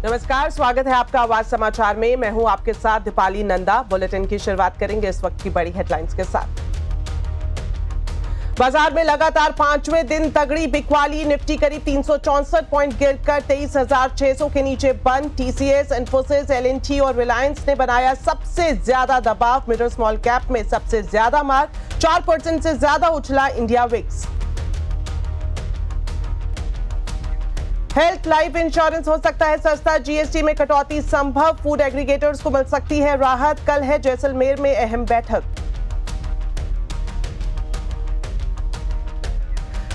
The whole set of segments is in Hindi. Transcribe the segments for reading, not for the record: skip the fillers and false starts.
नमस्कार, स्वागत है आपका आवाज समाचार में। मैं हूं आपके साथ दीपाली नंदा। बुलेटिन की शुरुआत करेंगे इस वक्त की बड़ी हेडलाइंस के साथ। बाजार में लगातार पांचवें दिन तगड़ी बिकवाली। निफ्टी करीब 364 पॉइंट गिरकर 23,600 के नीचे बंद। टीसीएस, इंफोसिस, एलएनटी और रिलायंस ने बनाया सबसे ज्यादा दबाव। मिड और स्मॉल कैप में सबसे ज्यादा मार, 4% से ज्यादा उछला India VIX. Health life insurance हो सकता है सस्ता, जीएसटी में कटौती संभव। फूड एग्रीगेटर्स को मिल सकती है राहत। कल है जैसलमेर में अहम बैठक।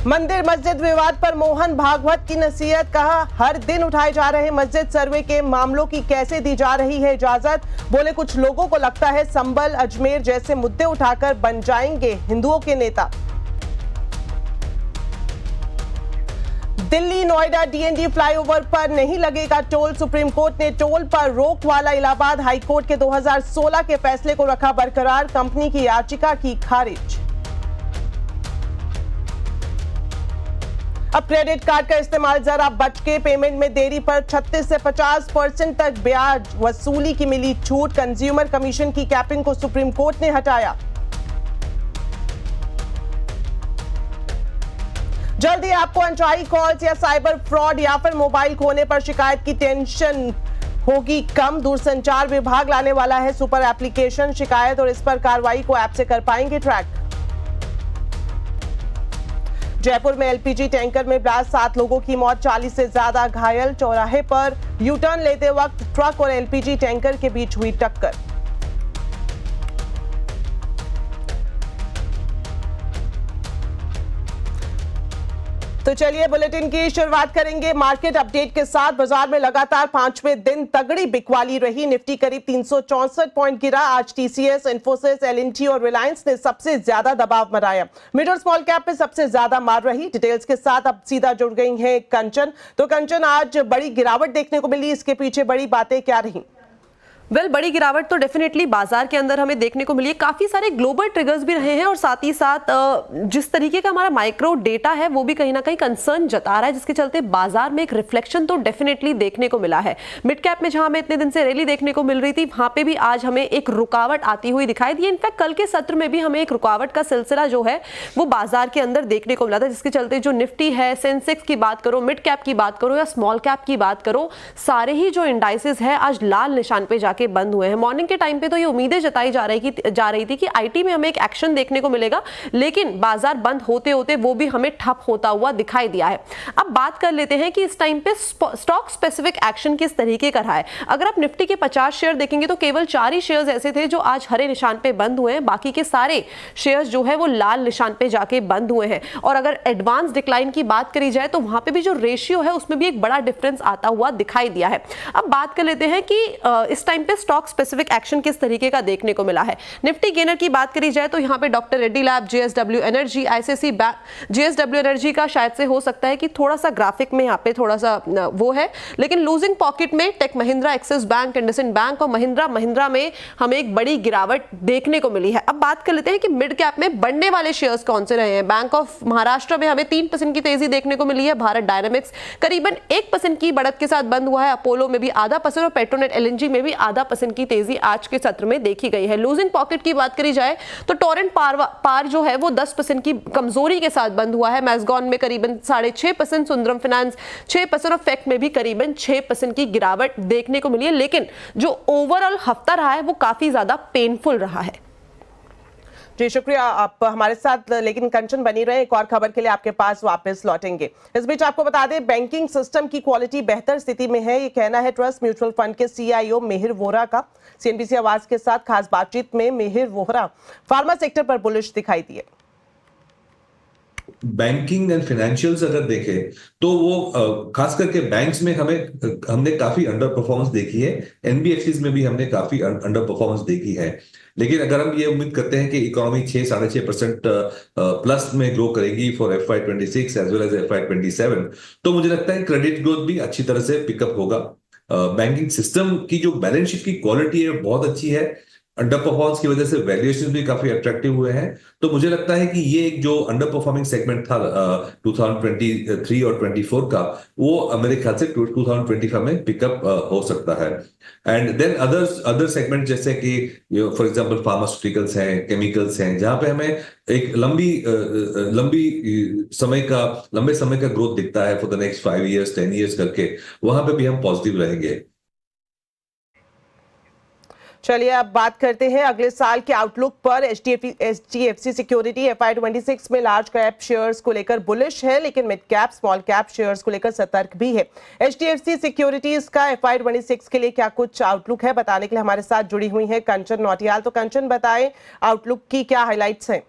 मंदिर मस्जिद विवाद पर मोहन भागवत की नसीहत। कहा, हर दिन उठाए जा रहे मस्जिद सर्वे के मामलों की कैसे दी जा रही है इजाजत। बोले, कुछ लोगों को लगता है संभल, अजमेर जैसे मुद्दे उठाकर बन जाएंगे हिंदुओं के नेता। दिल्ली नोएडा डीएनडी फ्लाईओवर पर नहीं लगेगा टोल। सुप्रीम कोर्ट ने टोल पर रोक वाला इलाहाबाद हाई कोर्ट के 2016 के फैसले को रखा बरकरार। कंपनी की याचिका की खारिज। अब क्रेडिट कार्ड का इस्तेमाल जरा बच के। पेमेंट में देरी पर 36 से 50% तक ब्याज वसूली की मिली छूट। कंज्यूमर कमीशन की कैपिंग को सुप्रीम कोर्ट ने हटाया। जल्दी आपको अनचाही कॉल्स या साइबर फ्रॉड या फिर मोबाइल खोने पर शिकायत की टेंशन होगी कम। दूरसंचार विभाग लाने वाला है सुपर एप्लीकेशन। शिकायत और इस पर कार्रवाई को ऐप से कर पाएंगे ट्रैक। जयपुर में एलपीजी टैंकर में ब्लास्ट, 7 लोगों की मौत, 40 से ज्यादा घायल। चौराहे पर यू टर्न लेते वक्त ट्रक और एलपीजी टैंकर के बीच हुई टक्कर। तो चलिए बुलेटिन की शुरुआत करेंगे मार्केट अपडेट के साथ। बाजार में लगातार पांचवें दिन तगड़ी बिकवाली रही। निफ्टी करीब 364 पॉइंट गिरा। आज टीसीएस, इंफोसिस, एलएनटी और रिलायंस ने सबसे ज्यादा दबाव बनाया। मिड और स्मॉल कैप में सबसे ज्यादा मार रही। डिटेल्स के साथ अब सीधा जुड़ गई हैं कंचन। तो कंचन, आज बड़ी गिरावट देखने को मिली, इसके पीछे बड़ी बातें क्या रही? बड़ी गिरावट तो डेफिनेटली बाजार के अंदर हमें देखने को मिली है। काफी सारे ग्लोबल ट्रिगर्स भी रहे हैं और साथ ही साथ जिस तरीके का हमारा माइक्रो डेटा है वो भी कहीं ना कहीं कंसर्न जता रहा है, जिसके चलते बाजार में एक रिफ्लेक्शन तो डेफिनेटली देखने को मिला है। मिड कैप में जहां हमें इतने दिन से रैली देखने को मिल रही थी, वहां पे भी आज हमें एक रुकावट आती हुई दिखाई दी। इनफैक्ट कल के सत्र में भी हमें एक रुकावट का सिलसिला जो है वो बाजार के अंदर देखने को मिला था, जिसके चलते जो निफ्टी है, सेंसेक्स की बात करो, मिड कैप की बात करो या स्मॉल कैप की बात करो, सारे ही जो इंडाइसेस है आज लाल निशान पे जाके बंद हुए हैं। मॉर्निंग के टाइम पे तो ये उम्मीदें जताई जा रही थी कि आईटी में हमें एक एक्शन देखने को मिलेगा, लेकिन बाजार बंद होते होते वो भी हमें ठप होता हुआ दिखाई दिया है। अब बात कर लेते हैं कि इस टाइम पे स्टॉक स्पेसिफिक एक्शन किस तरीके का रहा है। अगर आप निफ्टी के 50 शेयर देखेंगे तो केवल 4 ही शेयर्स ऐसे थे जो आज हरे निशान पे बंद हुए हैं, बाकी के सारे शेयर्स जो है वो लाल निशान पे जाके बंद हुए हैं। और अगर एडवांस डिक्लाइन की बात करी जाए तो वहां पे भी जो रेशियो है उसमें भी एक बड़ा डिफरेंस आता हुआ दिखाई दिया है। अब बात कर लेते हैं कि इस टाइम पे स्टॉक स्पेसिफिक एक्शन किस तरीके का देखने को मिला है। निफ्टी गेनर की बात करी जाए तो यहां पे doctor Reddy lab, JSW energy, ICICI bank, JSW energy का शायद से हो सकता है कि थोड़ा सा ग्राफिक में यहां पे थोड़ा सा वो है, लेकिन लूजिंग पॉकेट में tech Mahindra, Axis bank, IndusInd bank और महिंद्रा में हमें एक बड़ी गिरावट देखने को मिली है। अब बात कर लेते हैं कि मिड कैप में बढ़ने वाले शेयर्स कौन से रहे हैं। बैंक ऑफ महाराष्ट्र में हमें 3% की तेजी देखने को मिली है। भारत डायनामिक्स करीबन 1% की बढ़त के साथ बंद हुआ है। अपोलो में भी 0.5% और पेट्रोनेट एलएनजी में भी 0.5% की तेजी आज के सत्र में देखी गई है। लूजिंग पॉकेट की बात करी जाए तो टोरेंट पार जो है वो 10% की कमजोरी के साथ बंद हुआ है। मैसगॉन में करीबन 6.5%, सुंदरम फाइनेंस 6% और फैक्ट में भी करीबन 6% की गिरावट देखने को मिली है। लेकिन जो ओवरऑल हफ्ता रहा है वो काफी ज्यादा पेनफुल रहा है। जी शुक्रिया आप हमारे साथ, लेकिन कंचन बनी रहे, एक और खबर के लिए आपके पास वापस लौटेंगे। इस बीच आपको बता दें बैंकिंग सिस्टम की क्वालिटी बेहतर स्थिति में है, ये कहना है ट्रस्ट म्यूचुअल फंड के सीईओ मिहिर वोहरा का। सीएनबीसी आवाज के साथ खास बातचीत में मिहिर वोहरा फार्मा सेक्टर पर बुलिश दिखाई दिए। बैंकिंग एंड फाइनेंशियल्स अगर देखें तो वो खास करके बैंक्स में हमने काफी अंडर परफॉर्मेंस देखी है। एनबीएफसीज में भी हमने काफी अंडर परफॉर्मेंस देखी है। लेकिन अगर हम ये उम्मीद करते हैं कि इकोनॉमी 6-6.5% प्लस में ग्रो करेगी for FY26 as well as FY27, तो मुझे लगता है क्रेडिट ग्रोथ भी अच्छी तरह से पिकअप होगा। बैंकिंग सिस्टम की जो बैलेंस शीट की क्वालिटी है बहुत अच्छी है। अंडर परफॉर्मेंस की वजह से वैल्यूएशन भी काफी अट्रैक्टिव हुए हैं। तो मुझे लगता है कि ये एक जो अंडर परफॉर्मिंग सेगमेंट था 2023 और 24 का, वो मेरे ख्याल से 2025 में पिकअप हो सकता है। एंड देन अदर सेगमेंट जैसे कि फॉर एग्जांपल फार्मास्यूटिकल्स हैं, केमिकल्स हैं, जहां पे हमें एक लंबे समय का ग्रोथ दिखता है for the next 5 years 10 years करके, वहां पे भी हम पॉजिटिव रहेंगे। चलिए अब बात करते हैं अगले साल के आउटलुक पर। HDFC सिक्योरिटी FY26 में लार्ज कैप शेयर्स को लेकर बुलिश है, लेकिन mid cap small cap shares को लेकर सतर्क भी है। HDFC सिक्योरिटीज का FY26 के लिए क्या कुछ आउटलुक है, बताने के लिए हमारे साथ जुड़ी हुई है कंचन नौटियाल। तो कंचन, बताएं आउटलुक की क्या हाइलाइट्स हैं?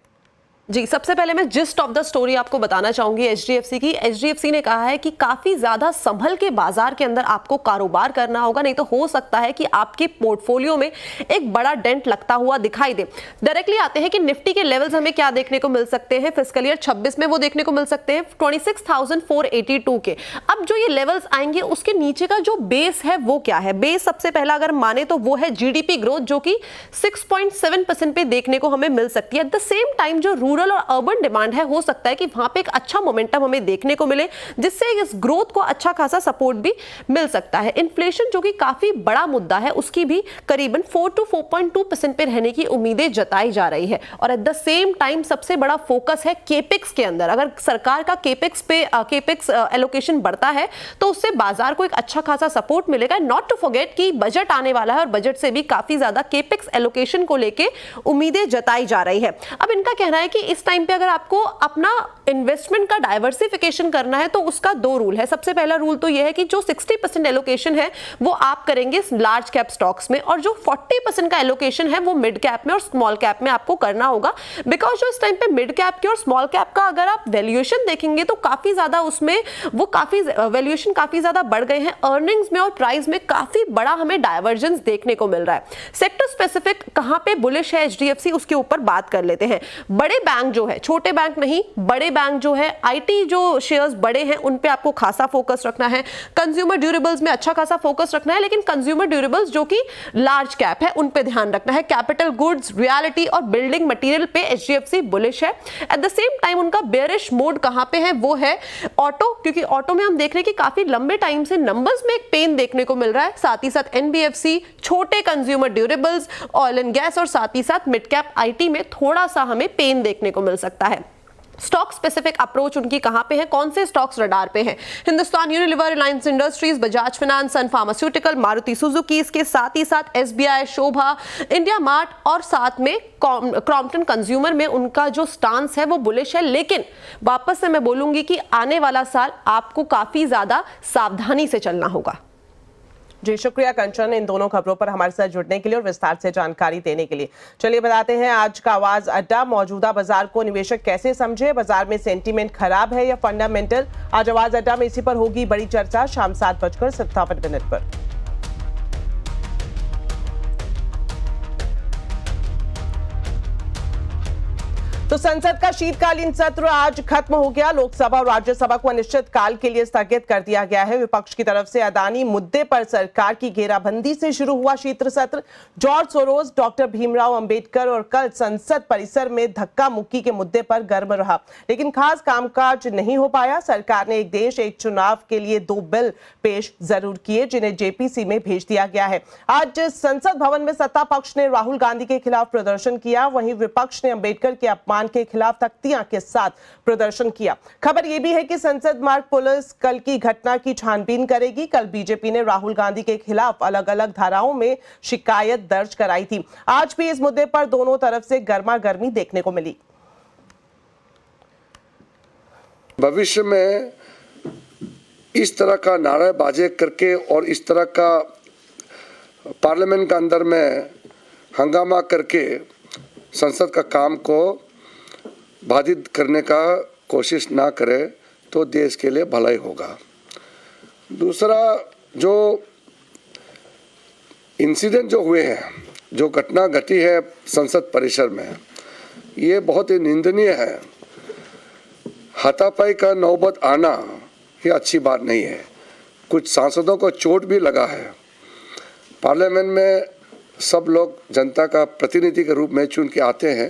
जी, सबसे पहले मैं जिस्ट ऑफ द स्टोरी आपको बताना चाहूंगी HDFC की। HDFC ने कहा है कि काफी ज्यादा संभल के बाजार के अंदर आपको कारोबार करना होगा, नहीं तो हो सकता है कि आपके पोर्टफोलियो में एक बड़ा डेंट लगता हुआ दिखाई दे। डायरेक्टली आते हैं कि निफ्टी के लेवल्स हमें क्या देखने को मिल सकते हैं फिस्कल ईयर 26 में, वो देखने को मिल सकते हैं 26,482 के। अब जो ये लेवल्स आएंगे उसके नीचे का जो बेस है वो क्या है? बेस सबसे पहला अगर माने तो वो है जीडीपी ग्रोथ, जो कि 6.7% पे देखने को हमें मिल सकती है। एट द सेम टाइम जो रूरल और अर्बन डिमांड है, हो सकता है कि वहां पे एक अच्छा मोमेंटम हमें देखने को मिले, जिससे इस ग्रोथ को अच्छा खासा सपोर्ट भी मिल सकता है। इन्फ्लेशन जो कि काफी बड़ा मुद्दा है, उसकी भी करीबन 4 to 4.2% पे रहने की उम्मीदें जताई जा रही है। और एट द सेम टाइम सबसे बड़ा फोकस है केपेक्स के अंदर। अगर सरकार का केपेक्स एलोकेशन बढ़ता है तो उससे बाजार को एक अच्छा खासा सपोर्ट मिलेगा। नॉट टू फॉरगेट कि बजट आने वाला है और बजट से भी काफी ज्यादा केपेक्स एलोकेशन को लेके उम्मीदें जताई जा रही है। अब इनका कहना है कि इस टाइम पे अगर आपको अपना इन्वेस्टमेंट का डाइवर्सिफिकेशन करना है तो उसका 2 रूल है। सबसे पहला रूल तो यह है कि जो 60% एलोकेशन है वो आप करेंगे लार्ज कैप स्टॉक्स में, और जो 40% का एलोकेशन है वो मिड कैप में और स्मॉल कैप में आपको करना होगा। बिकॉज जो इस टाइम पे मिड कैप के और स्मॉल कैप का अगर आप वैल्यूएशन देखेंगे तो काफी ज्यादा उसमें वैल्यूएशन काफी ज्यादा बढ़ गए हैं। अर्निंग्स में और प्राइस में काफी बड़ा हमें डाइवर्जेंस देखने को मिल रहा है। सेक्टर स्पेसिफिक कहां पे बुलिश है HDFC, उसके ऊपर बात कर लेते हैं। बड़े बैंक जो है, छोटे बैंक नहीं, बड़े बैंक जो है, आईटी जो शेयर्स बड़े हैं उन पे आपको खासा फोकस रखना है। कंज्यूमर ड्यूरेबल्स में अच्छा खासा फोकस रखना है, लेकिन कंज्यूमर ड्यूरेबल्स जो कि लार्ज कैप है उन पे ध्यान रखना है। कैपिटल गुड्स, रियलिटी और बिल्डिंग मटेरियल पे HDFC बुलिश है। एट द सेम टाइम उनका बेयरिश मोड कहां पे है, वो है ऑटो, क्योंकि ऑटो में हम देख रहे हैं कि काफी लंबे टाइम से नंबर्स में एक पेन देखने को मिल रहा है। साथ ही साथ NBFC, छोटे consumer durables, oil and gas और साथ ही साथ मिड कैप IT में थोड़ा सा हमें पेन देखने को मिल सकता है। स्टॉक स्पेसिफिक अप्रोच उनकी कहां पे है, कौन से स्टॉक्स रडार पे हैं? हिंदुस्तान यूनिलीवर, रिलायंस इंडस्ट्रीज, बजाज फाइनेंस, सन फार्मास्यूटिकल, मारुति सुजुकी, इसके साथ ही साथ SBI, शोभा, इंडिया मार्ट और साथ में क्रॉम्पटन कंज्यूमर में उनका जो स्टांस है वो बुलिश है। लेकिन वापस से मैं बोलूंगी कि आने वाला साल आपको काफी ज्यादा सावधानी से चलना होगा। जी शुक्रिया कंचन, इन दोनों खबरों पर हमारे साथ जुड़ने के लिए और विस्तार से जानकारी देने के लिए। चलिए बताते हैं आज का आवाज अड्डा। मौजूदा बाजार को निवेशक कैसे समझे, बाजार में सेंटीमेंट खराब है या फंडामेंटल? आज आवाज अड्डा में इसी पर होगी बड़ी चर्चा शाम 7:57 पर। तो संसद का शीतकालीन सत्र आज खत्म हो गया। लोकसभा और राज्यसभा को अनिश्चित काल के लिए स्थगित कर दिया गया है। विपक्ष की तरफ से अदानी मुद्दे पर सरकार की घेराबंदी से शुरू हुआ शीत सत्र George Soros, doctor Bhimrao Ambedkar और कल संसद परिसर में धक्का मुक्की के मुद्दे पर गर्म रहा, लेकिन खास कामकाज नहीं हो पाया। सरकार ने एक देश एक चुनाव के लिए 2 बिल पेश जरूर किए, जिन्हें JPC में भेज दिया गया है। आज संसद भवन में सत्ता पक्ष ने राहुल गांधी के खिलाफ प्रदर्शन किया, वहीं विपक्ष ने अंबेडकर के अपमान के खिलाफ तख्तियां के साथ प्रदर्शन किया। खबर यह भी है कि संसद मार्ग पुलिस कल की घटना की छानबीन करेगी। कल बीजेपी ने राहुल गांधी के खिलाफ अलग अलग धाराओं में शिकायत दर्ज कराई थी। आज भी इस मुद्दे पर दोनों तरफ से गर्मागर्मी देखने को मिली। भविष्य में इस तरह का नारेबाजी करके और इस तरह का पार्लियामेंट के अंदर में हंगामा करके संसद का काम को बाधित करने का कोशिश ना करे तो देश के लिए भलाई होगा। दूसरा, जो इंसिडेंट जो हुए हैं, जो घटना घटी है संसद परिसर में, ये बहुत ही निंदनीय है। हाथापाई का नौबत आना ये अच्छी बात नहीं है। कुछ सांसदों को चोट भी लगा है। पार्लियामेंट में सब लोग जनता का प्रतिनिधि के रूप में चुन के आते हैं,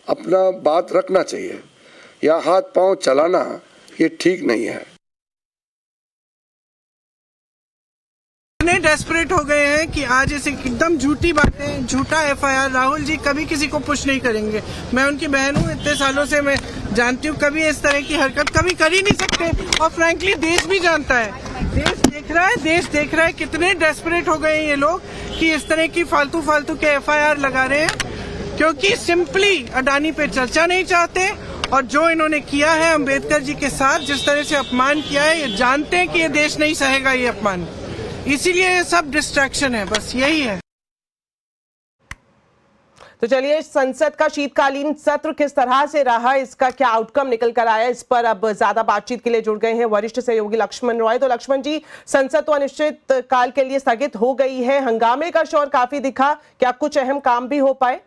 अपना बात रखना चाहिए। या हाथ पांव चलाना ये ठीक नहीं है। इतने डेस्परेट हो गए हैं कि आज ऐसे एकदम झूठी बातें, झूठा एफआईआर। राहुल जी कभी किसी को पुश नहीं करेंगे। मैं उनकी बहन हूँ, इतने सालों से मैं जानती हूँ, कभी इस तरह की हरकत कभी कर ही नहीं सकते। और फ्रैंकली देश भी जानता है, देश देख रहा है कितने डेस्परेट हो गए हैं ये लोग कि इस तरह की फालतू के एफआईआर लगा रहे हैं, क्योंकि सिंपली अडानी पे चर्चा नहीं चाहते। और जो इन्होंने किया है अंबेडकर जी के साथ, जिस तरह से अपमान किया है, ये जानते हैं कि ये देश नहीं सहेगा ये अपमान, इसीलिए ये सब डिस्ट्रैक्शन है, बस यही है। तो चलिए, संसद का शीतकालीन सत्र किस तरह से रहा, इसका क्या आउटकम निकल कर आया, इस पर अब ज्यादा बातचीत के लिए जुड़ गए हैं वरिष्ठ सहयोगी लक्ष्मण रॉय। तो लक्ष्मण जी, संसद तो अनिश्चित काल के लिए स्थगित हो गई है, हंगामे का शोर काफी दिखा, क्या कुछ अहम काम भी हो पाए?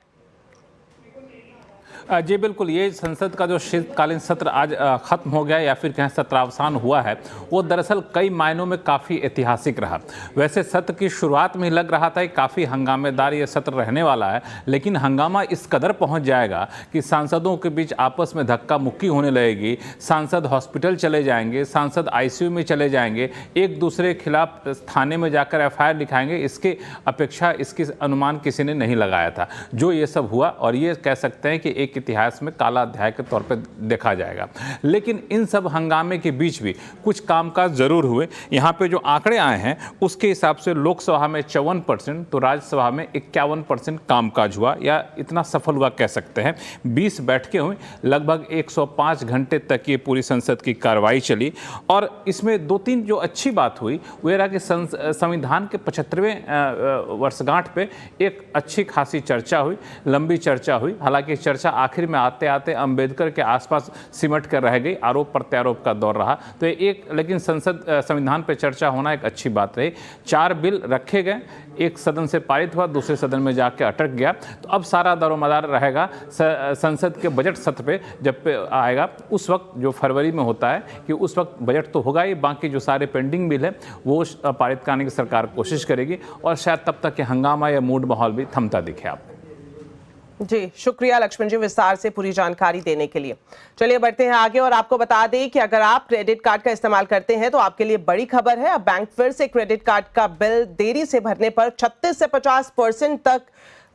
जी बिल्कुल, ये संसद का जो शीतकालीन सत्र आज खत्म हो गया या फिर कहें सत्रावसान हुआ है, वो दरअसल कई मायनों में काफ़ी ऐतिहासिक रहा। वैसे सत्र की शुरुआत में ही लग रहा था कि काफ़ी हंगामेदार ये सत्र रहने वाला है, लेकिन हंगामा इस कदर पहुंच जाएगा कि सांसदों के बीच आपस में धक्का मुक्की होने लगेगी, सांसद हॉस्पिटल चले जाएंगे, सांसद आईसीयू में चले जाएंगे, एक दूसरे के खिलाफ थाने में जाकर एफआईआर लिखाएंगे। इसकी अपेक्षा, इसकी अनुमान किसी ने नहीं लगाया था। जो ये सब हुआ, और ये कह सकते हैं कि एक इतिहास में काला अध्याय के तौर पे देखा जाएगा। लेकिन इन सब हंगामे के बीच भी कुछ कामकाज जरूर हुए। यहाँ पे जो आंकड़े आए हैं उसके हिसाब से लोकसभा में 54%, तो राज्यसभा में 51% कामकाज हुआ, या इतना सफल हुआ कह सकते हैं। 20 बैठकें हुई, लगभग 105 घंटे तक ये पूरी संसद की कार्रवाई चली। और इसमें 2-3 जो अच्छी बात हुई वो रहा कि संविधान के 75वें वर्षगांठ पे एक अच्छी खासी चर्चा हुई, लंबी चर्चा हुई। हालांकि चर्चा आखिर में आते आते अंबेडकर के आसपास सिमट कर रह गई, आरोप प्रत्यारोप का दौर रहा। तो लेकिन संविधान पर चर्चा होना एक अच्छी बात रही। 4 बिल रखे गए, एक सदन से पारित हुआ, दूसरे सदन में जाके अटक गया। तो अब सारा दारोमदार रहेगा संसद के बजट सत्र पे, जब पे आएगा उस वक्त, जो फरवरी में होता है, कि उस वक्त बजट तो होगा ही, बाकी जो सारे पेंडिंग बिल है वो पारित कराने की सरकार कोशिश करेगी, और शायद तब तक ये हंगामा या मूड माहौल भी थमता दिखे आपको। जी शुक्रिया लक्ष्मण जी, विस्तार से पूरी जानकारी देने के लिए। चलिए बढ़ते हैं आगे, और आपको बता दें कि अगर आप क्रेडिट कार्ड का इस्तेमाल करते हैं तो आपके लिए बड़ी खबर है। अब बैंक फिर से क्रेडिट कार्ड का बिल देरी से भरने पर 36 से 50% तक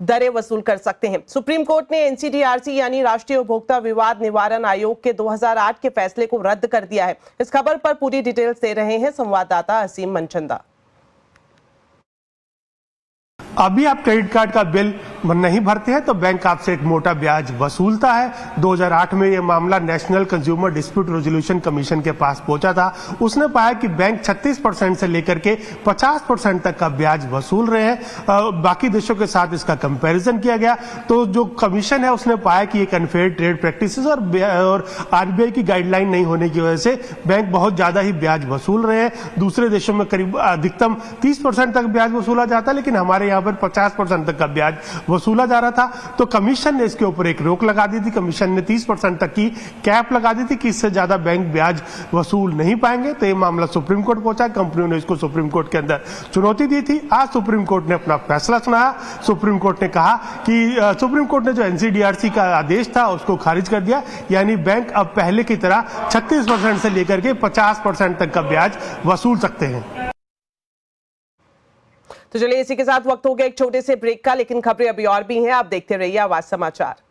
दरें वसूल कर सकते हैं। सुप्रीम कोर्ट ने एनसीडीआरसी यानी राष्ट्रीय उपभोक्ता विवाद निवारण आयोग के 2008 के फैसले को रद्द कर दिया है। इस खबर पर पूरी डिटेल्स दे रहे हैं संवाददाता असीम मनचंदा। अभी आप क्रेडिट कार्ड का बिल नहीं भरते हैं तो बैंक आपसे एक मोटा ब्याज वसूलता है। 2008 में यह मामला national consumer dispute resolution commission के पास पहुंचा था। उसने पाया कि बैंक 36% से लेकर के 50% तक का ब्याज वसूल रहे हैं। बाकी देशों के साथ इसका कंपैरिजन किया गया तो जो कमीशन है उसने पाया कि एक अनफेयर ट्रेड प्रैक्टिसेस और आरबीआई की गाइडलाइन नहीं होने की वजह से बैंक बहुत ज्यादा ही ब्याज वसूल रहे हैं। दूसरे देशों में करीब अधिकतम 30% तक ब्याज वसूला जाता है, लेकिन हमारे यहाँ पर 50% तक का ब्याज वसूला जा रहा था। तो कमीशन ने इसके ऊपर एक रोक लगा दी थी। कमीशन ने 30% तक की कैप लगा दी थी कि इससे ज्यादा बैंक ब्याज वसूल नहीं पाएंगे। तो ये मामला सुप्रीम कोर्ट पहुंचा। कंपनियों ने इसको सुप्रीम कोर्ट के अंदर चुनौती दी थी। आज सुप्रीम कोर्ट ने अपना फैसला सुनाया। सुप्रीम कोर्ट ने कहा कि सुप्रीम कोर्ट ने जो एनसीडीआरसी का आदेश था उसको खारिज कर दिया, यानी बैंक अब पहले की तरह 36% से लेकर के 50% तक का ब्याज वसूल सकते हैं। तो चलिए, इसी के साथ वक्त हो गया एक छोटे से ब्रेक का, लेकिन खबरें अभी और भी हैं। आप देखते रहिए आवाज समाचार।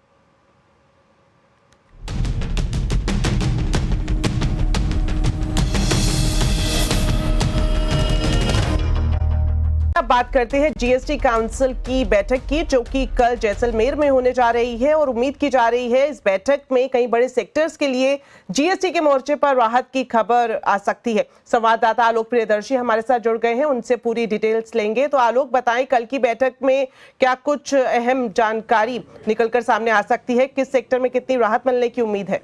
अब बात करते हैं जीएसटी काउंसिल की बैठक की, जो कि कल जैसलमेर में होने जा रही है। और उम्मीद की जा रही है इस बैठक में कई बड़े सेक्टर्स के लिए जीएसटी के मोर्चे पर राहत की खबर आ सकती है। संवाददाता आलोक प्रियदर्शी हमारे साथ जुड़ गए हैं, उनसे पूरी डिटेल्स लेंगे। तो आलोक, बताएं कल की बैठक में क्या कुछ अहम जानकारी निकलकर सामने आ सकती है, किस सेक्टर में कितनी राहत मिलने की उम्मीद है?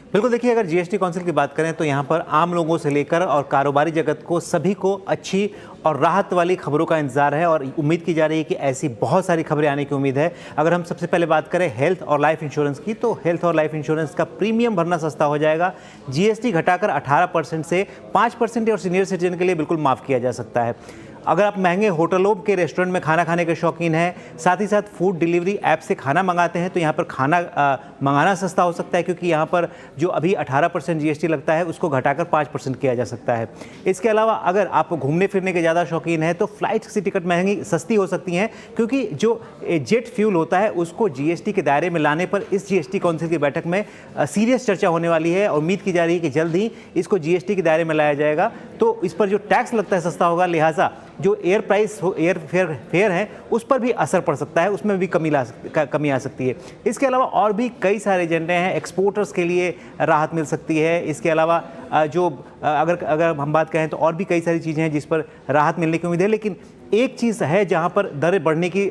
बिल्कुल, देखिए, अगर जीएसटी काउंसिल की बात करें तो यहाँ पर आम लोगों से लेकर और कारोबारी जगत को सभी को अच्छी और राहत वाली खबरों का इंतजार है, और उम्मीद की जा रही है कि ऐसी बहुत सारी खबरें आने की उम्मीद है। अगर हम सबसे पहले बात करें हेल्थ और लाइफ इंश्योरेंस की, तो हेल्थ और लाइफ इंश्योरेंस का प्रीमियम भरना सस्ता हो जाएगा। जीएसटी घटाकर 18% से 5% और सीनियर सिटीजन के लिए बिल्कुल माफ़ किया जा सकता है। अगर आप महंगे होटलों के रेस्टोरेंट में खाना खाने के शौकीन हैं, साथ ही साथ फूड डिलीवरी ऐप से खाना मंगाते हैं, तो यहाँ पर खाना मंगाना सस्ता हो सकता है, क्योंकि यहाँ पर जो अभी 18% जीएसटी लगता है उसको घटाकर 5% किया जा सकता है। इसके अलावा अगर आप घूमने फिरने के ज़्यादा शौकीन हैं तो फ्लाइट्स की टिकट महंगी सस्ती हो सकती हैं, क्योंकि जो जेट फ्यूल होता है उसको जीएसटी के दायरे में लाने पर इस जीएसटी काउंसिल की बैठक में सीरियस चर्चा होने वाली है और उम्मीद की जा रही है कि जल्द ही इसको जीएसटी के दायरे में लाया जाएगा। तो इस पर जो टैक्स लगता है सस्ता होगा, लिहाजा जो एयर फेयर है उस पर भी असर पड़ सकता है, उसमें भी कमी आ सकती है। इसके अलावा और भी कई सारे एजेंडे हैं, एक्सपोर्टर्स के लिए राहत मिल सकती है। इसके अलावा जो अगर हम बात करें तो और भी कई सारी चीज़ें हैं जिस पर राहत मिलने की उम्मीद है, लेकिन एक चीज़ है जहां पर दरें बढ़ने की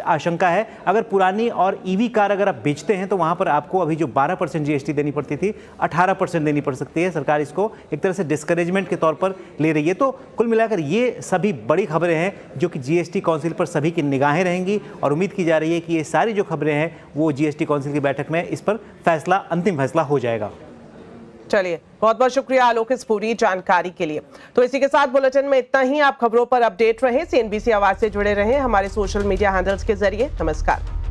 आशंका है। अगर पुरानी और ईवी कार अगर आप बेचते हैं तो वहां पर आपको अभी जो 12% जीएसटी देनी पड़ती थी 18% देनी पड़ सकती है। सरकार इसको एक तरह से डिस्करेजमेंट के तौर पर ले रही है। तो कुल मिलाकर ये सभी बड़ी खबरें हैं जो कि जीएसटी काउंसिल पर सभी की निगाहें रहेंगी और उम्मीद की जा रही है कि ये सारी जो खबरें हैं वो जीएसटी काउंसिल की बैठक में इस पर अंतिम फैसला हो जाएगा। चलिए, बहुत बहुत शुक्रिया आलोक इस पूरी जानकारी के लिए। तो इसी के साथ बुलेटिन में इतना ही। आप खबरों पर अपडेट रहें, सीएनबीसी आवाज से जुड़े रहें हमारे सोशल मीडिया हैंडल्स के जरिए। नमस्कार।